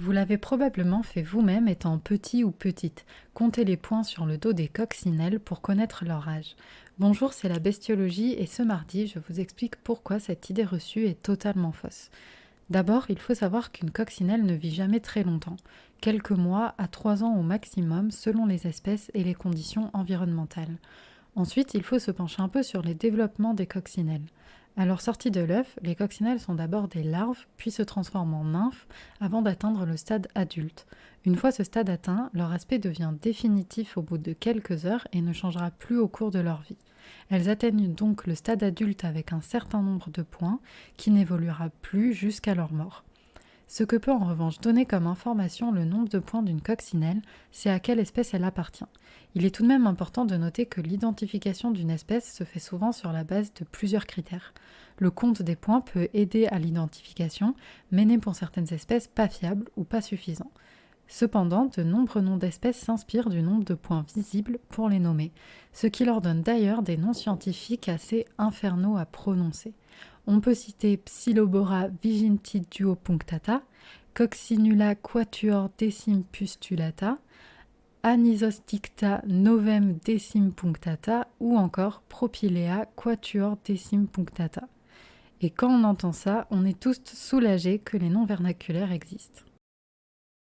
Vous l'avez probablement fait vous-même étant petit ou petite. Comptez les points sur le dos des coccinelles pour connaître leur âge. Bonjour, c'est la bestiologie et ce mardi, je vous explique pourquoi cette idée reçue est totalement fausse. D'abord, il faut savoir qu'une coccinelle ne vit jamais très longtemps, quelques mois à 3 ans au maximum selon les espèces et les conditions environnementales. Ensuite, il faut se pencher un peu sur les développements des coccinelles. À leur sortie de l'œuf, les coccinelles sont d'abord des larves, puis se transforment en nymphes avant d'atteindre le stade adulte. Une fois ce stade atteint, leur aspect devient définitif au bout de quelques heures et ne changera plus au cours de leur vie. Elles atteignent donc le stade adulte avec un certain nombre de points qui n'évoluera plus jusqu'à leur mort. Ce que peut en revanche donner comme information le nombre de points d'une coccinelle, c'est à quelle espèce elle appartient. Il est tout de même important de noter que l'identification d'une espèce se fait souvent sur la base de plusieurs critères. Le compte des points peut aider à l'identification, mais n'est pour certaines espèces pas fiable ou pas suffisant. Cependant, de nombreux noms d'espèces s'inspirent du nombre de points visibles pour les nommer, ce qui leur donne d'ailleurs des noms scientifiques assez infernaux à prononcer. On peut citer Psilobora vigentiduopunctata, Coccinula quatuor decimpustulata, Anisosticta novem decimpunctata ou encore Propylea quatuor decimpunctata. Et quand on entend ça, on est tous soulagés que les noms vernaculaires existent.